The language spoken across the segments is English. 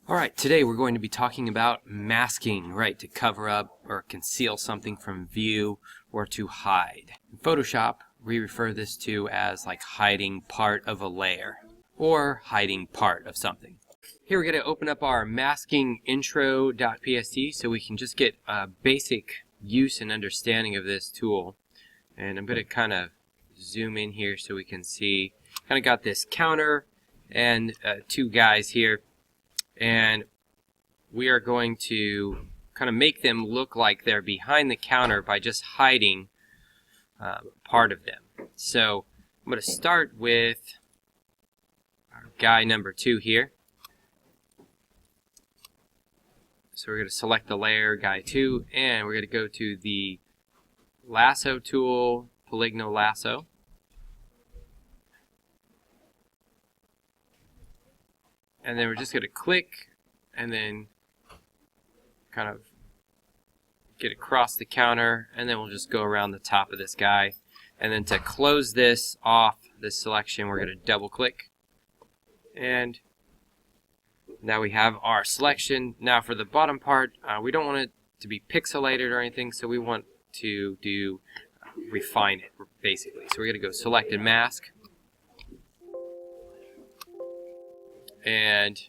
Alright, today we're going to be talking about masking, right, to cover up or conceal something from view or to hide. In Photoshop, we refer this to as like hiding part of a layer or hiding part of something. Here we're going to open up our masking intro.pst so we can just get a basic use and understanding of this tool. And I'm going to kind of zoom in here so we can see. Kind of got this counter and two guys here. And we are going to kind of make them look like they're behind the counter by just hiding part of them. So I'm going to start with our guy number 2 here. So we're going to select the layer, guy 2, and we're going to go to the lasso tool, polygonal lasso. And then we're just going to click and then kind of get across the counter, and then we'll just go around the top of this guy. And then to close this off, this selection, we're going to double click. And now we have our selection. Now for the bottom part, we don't want it to be pixelated or anything, so we want to do refine it basically. So we're going to go select and mask. And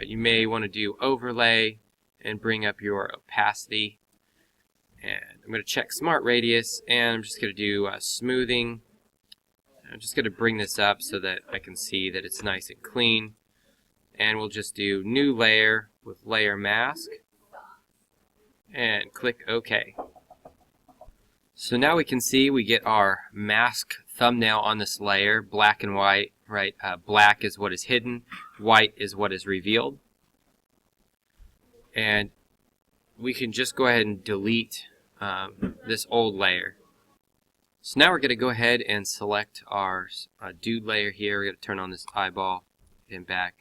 you may want to do overlay and bring up your opacity. And I'm going to check smart radius, and I'm just going to do smoothing. I'm just going to bring this up so that I can see that it's nice and clean. And we'll just do new layer with layer mask and click OK. So now we can see we get our mask thumbnail on this layer, black and white, right? Black is what is hidden, white is what is revealed. And we can just go ahead and delete this old layer. So now we're going to go ahead and select our dude layer here. We're going to turn on this eyeball and back.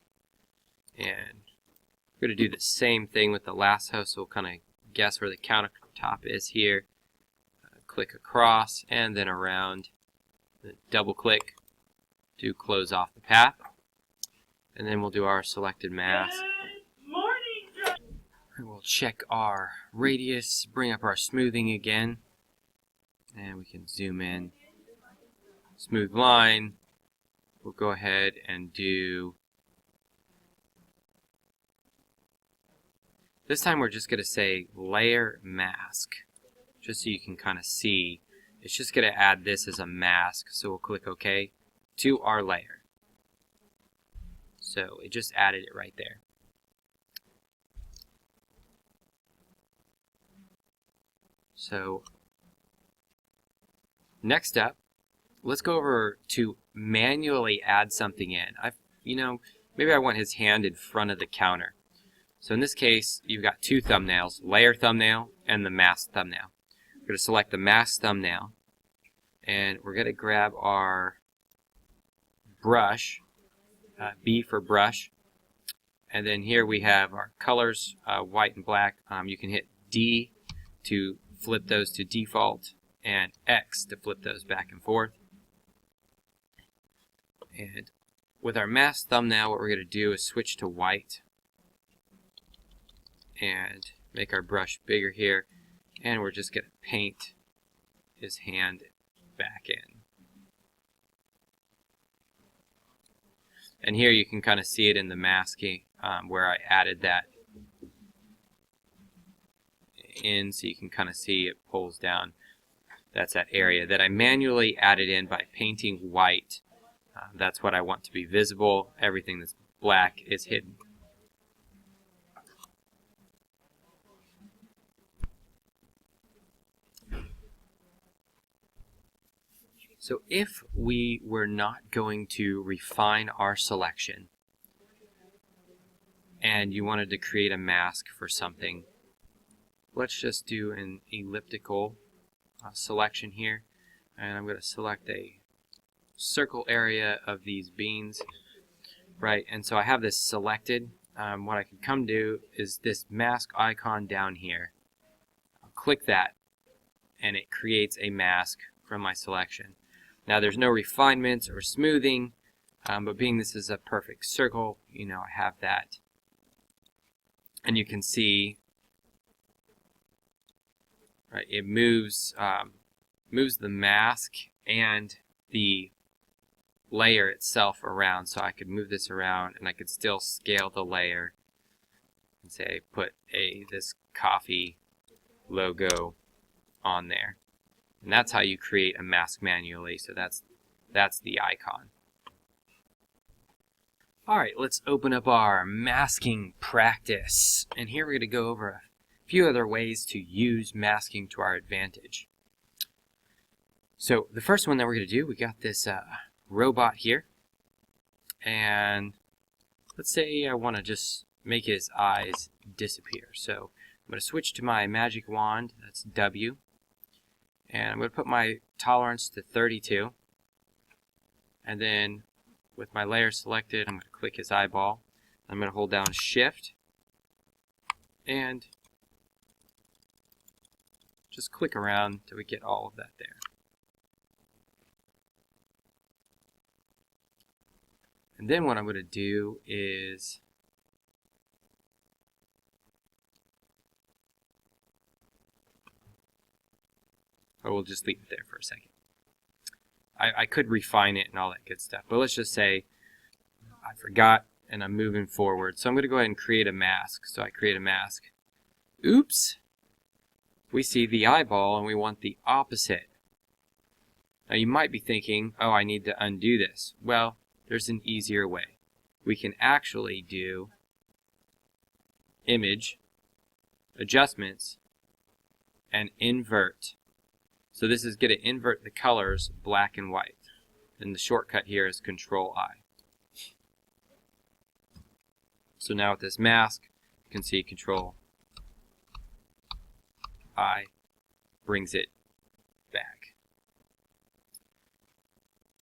And we're going to do the same thing with the lasso, so we'll kind of guess where the countertop is here. Click across and then around. Double click to close off the path. And then we'll do our selected mask. And we'll check our radius, bring up our smoothing again. And we can zoom in. Smooth line. We'll go ahead and do... This time we're just going to say layer mask, just so you can kind of see. It's just going to add this as a mask, so we'll click OK to our layer. So it just added it right there. So next up, let's go over to manually add something in. Maybe I want his hand in front of the counter. So in this case, you've got two thumbnails, layer thumbnail and the mask thumbnail. We're going to select the mask thumbnail, and we're going to grab our brush, B for brush, and then here we have our colors, white and black. You can hit D to flip those to default, and X to flip those back and forth. And with our mask thumbnail, what we're going to do is switch to white and make our brush bigger here, and we're just going to paint his hand back in. And here you can kind of see it in the masking where I added that in, so you can kind of see it pulls down. That's that area that I manually added in by painting white. That's what I want to be visible. Everything that's black is hidden. So if we were not going to refine our selection and you wanted to create a mask for something, let's just do an elliptical selection here. And I'm going to select a circle area of these beans. Right, and so I have this selected. What I can come do is this mask icon down here. I'll click that and it creates a mask from my selection. Now there's no refinements or smoothing, but being this is a perfect circle, I have that And you can see, right, it moves the mask and the layer itself around. So I could move this around and I could still scale the layer and say put this coffee logo on there. And that's how you create a mask manually. So that's the icon. Alright, let's open up our masking practice. And here we're going to go over a few other ways to use masking to our advantage. So the first one that we're going to do, we got this robot here. And let's say I want to just make his eyes disappear. So I'm going to switch to my magic wand, that's W. And I'm going to put my tolerance to 32. And then with my layer selected, I'm going to click his eyeball. I'm going to hold down Shift and just click around till we get all of that there. And then what I'm going to do is we'll just leave it there for a second. I could refine it and all that good stuff, but let's just say I forgot and I'm moving forward. So I'm going to go ahead and create a mask. So I create a mask. Oops! We see the eyeball and we want the opposite. Now you might be thinking, oh, I need to undo this. Well, there's an easier way. We can actually do Image, Adjustments, and Invert. So this is going to invert the colors black and white. And the shortcut here is Control-I. So now with this mask, you can see Control-I brings it back.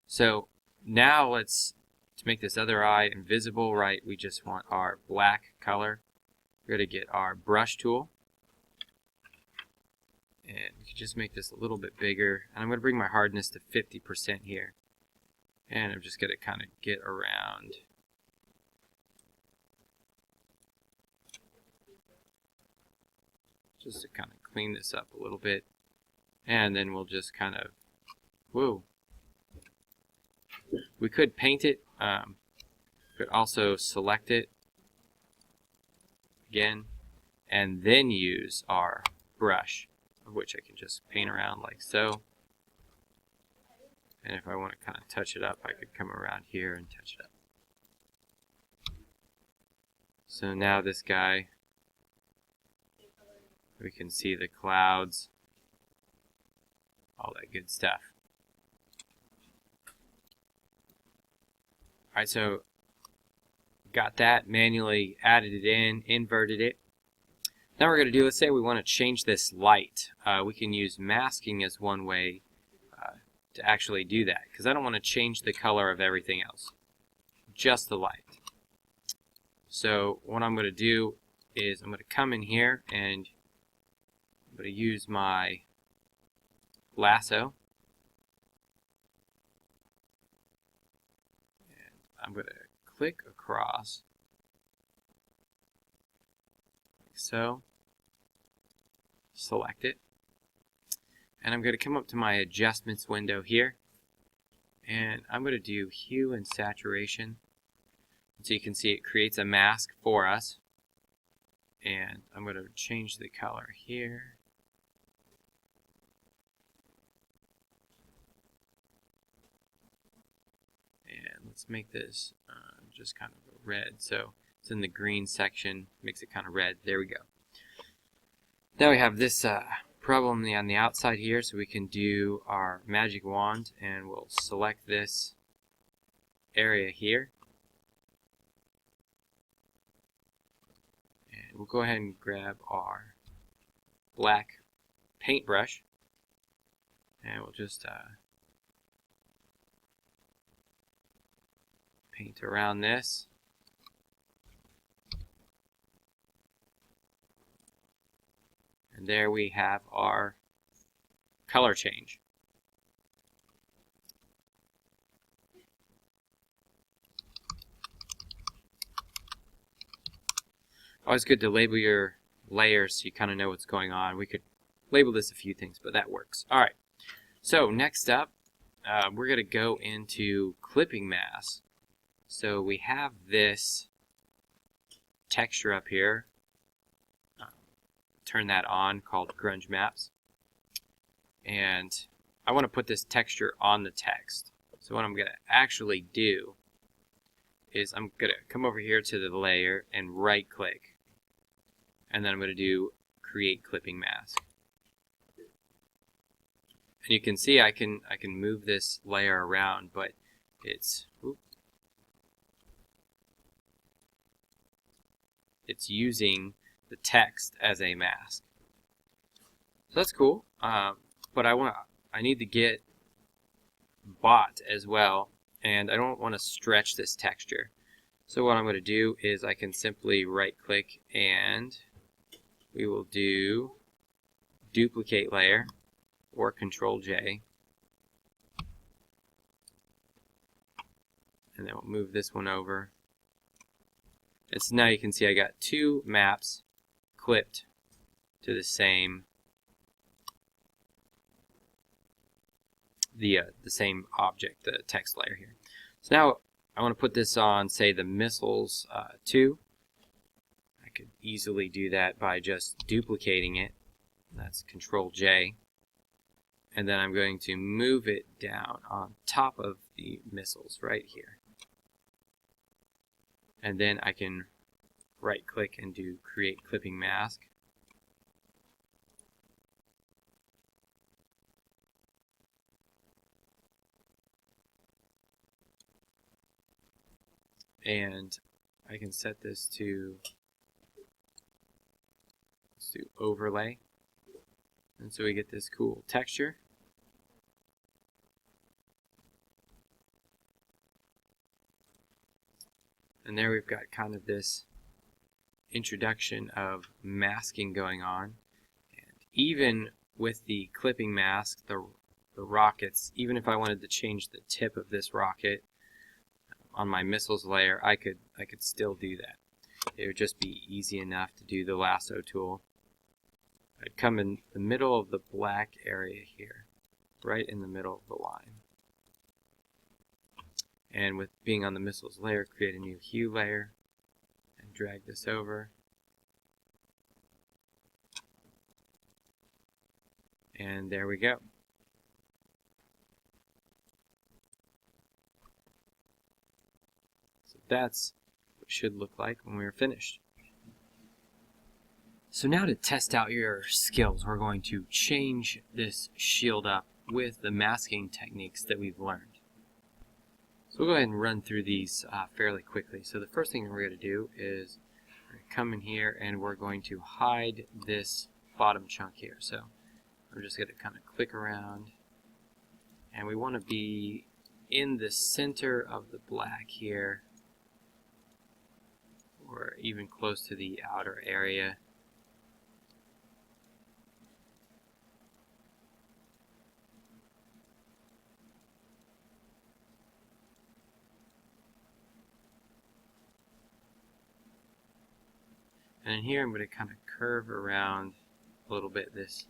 So now to make this other eye invisible, right, we just want our black color. We're going to get our brush tool. And we can just make this a little bit bigger. And I'm going to bring my hardness to 50% here. And I'm just going to kind of get around. Just to kind of clean this up a little bit. And then we'll just kind of, whoa. We could paint it. Could also select it again. And then use our brush, of which I can just paint around like so. And if I want to kind of touch it up, I could come around here and touch it up. So now this guy, we can see the clouds, all that good stuff. Alright, so got that, manually added it in, inverted it. Now we're going to do, let's say we want to change this light. We can use masking as one way to actually do that, because I don't want to change the color of everything else, just the light. So what I'm going to do is I'm going to come in here and I'm going to use my lasso. And I'm going to click across like so, select it, and I'm going to come up to my adjustments window here, and I'm going to do hue and saturation. So you can see it creates a mask for us, and I'm going to change the color here. And let's make this just kind of a red. So it's in the green section, makes it kind of red. There we go. Now we have this problem on the outside here, so we can do our magic wand and we'll select this area here. And we'll go ahead and grab our black paintbrush and we'll just paint around this. And there we have our color change. Always good to label your layers so you kind of know what's going on. We could label this a few things, but that works. All right. So next up, we're going to go into clipping mask. So we have this texture up here. Turn that on, called grunge maps. And I want to put this texture on the text. So what I'm going to actually do is I'm going to come over here to the layer and right click. And then I'm going to do create clipping mask. And you can see I can move this layer around, but it's using the text as a mask. So that's cool. But I need to get bot as well, and I don't want to stretch this texture. So what I'm going to do is I can simply right click and we will do duplicate layer or Control J, and then we'll move this one over. And so now you can see I got two maps clipped to the same the same object, the text layer here. So now I want to put this on, say, the missiles 2. I could easily do that by just duplicating it. That's Control J. And then I'm going to move it down on top of the missiles right here. And then I can right click and do create clipping mask. And I can set this to, let's do overlay. And so we get this cool texture. And there we've got kind of this introduction of masking going on. And even with the clipping mask, the rockets, even if I wanted to change the tip of this rocket on my missiles layer, I could still do that. It would just be easy enough to do the lasso tool. I'd come in the middle of the black area here, right in the middle of the line. And with being on the missiles layer, create a new hue layer and drag this over. And there we go. So that's what it should look like when we're finished. So now to test out your skills, we're going to change this shield up with the masking techniques that we've learned. So we'll go ahead and run through these fairly quickly. So the first thing we're going to do is we're going to come in here and we're going to hide this bottom chunk here. So I'm just going to kind of click around, and we want to be in the center of the black here, or even close to the outer area. And in here I'm going to kind of curve around a little bit this.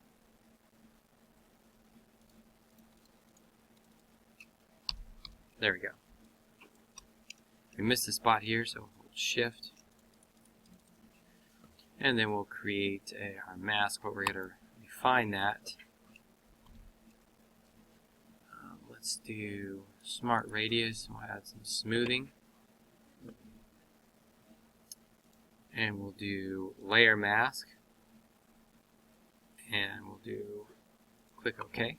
There we go. We missed the spot here, so we'll shift. And then we'll create our mask, but we're going to refine that. Let's do smart radius, and we'll add some smoothing. And we'll do layer mask, and we'll do click OK.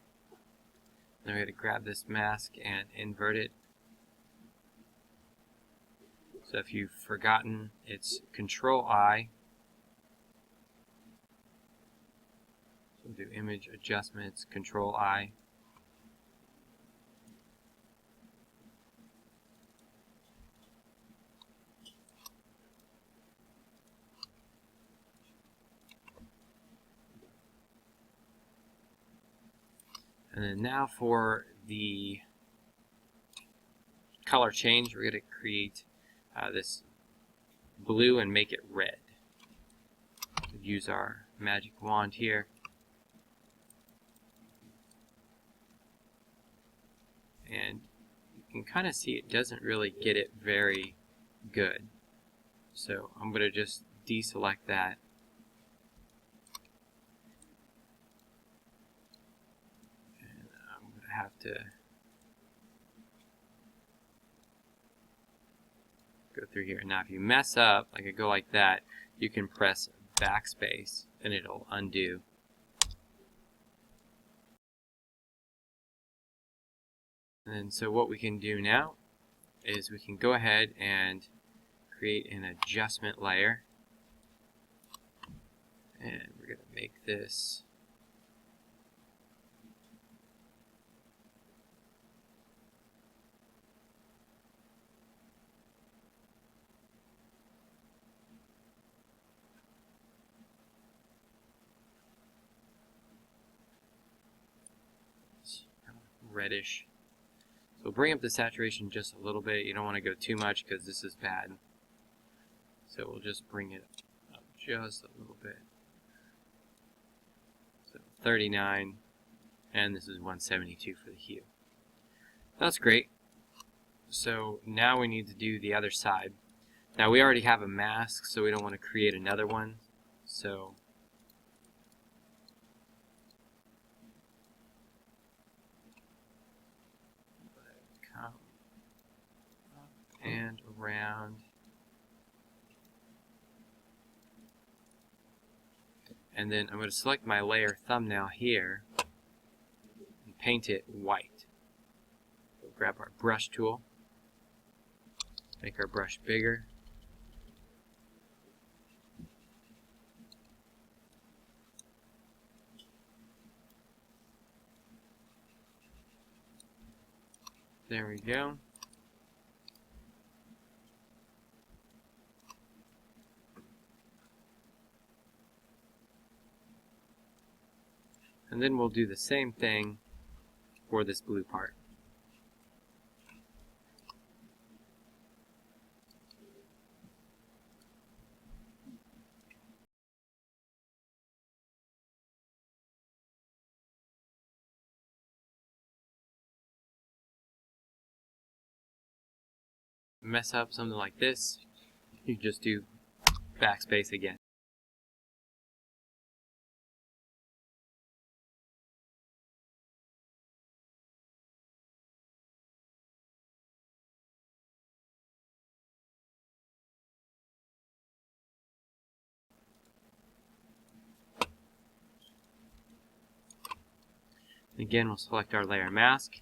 Then we're going to grab this mask and invert it. So if you've forgotten, it's Control I. So we'll do image adjustments, Control I. And then now for the color change, we're going to create this blue and make it red. use our magic wand here. And you can kind of see it doesn't really get it very good. So I'm going to just deselect that. And I'm going to have to go through here. Now if you mess up, like I go like that, you can press backspace and it'll undo. And so what we can do now is we can go ahead and create an adjustment layer. And we're going to make this reddish. So we'll bring up the saturation just a little bit. You don't want to go too much because this is bad. So we'll just bring it up just a little bit. So 39, and this is 172 for the hue. That's great. So now we need to do the other side. Now we already have a mask, so we don't want to create another one. So come up and around. And then I'm going to select my layer thumbnail here and paint it white. We'll grab our brush tool, make our brush bigger. There we go. And then we'll do the same thing for this blue part. Mess up something like this, you just do backspace again. Again, we'll select our layer mask,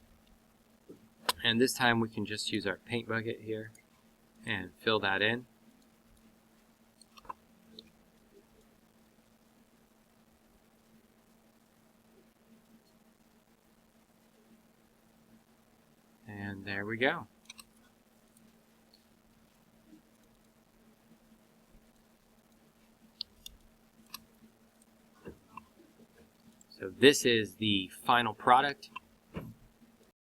and this time we can just use our paint bucket here and fill that in. And there we go. So this is the final product.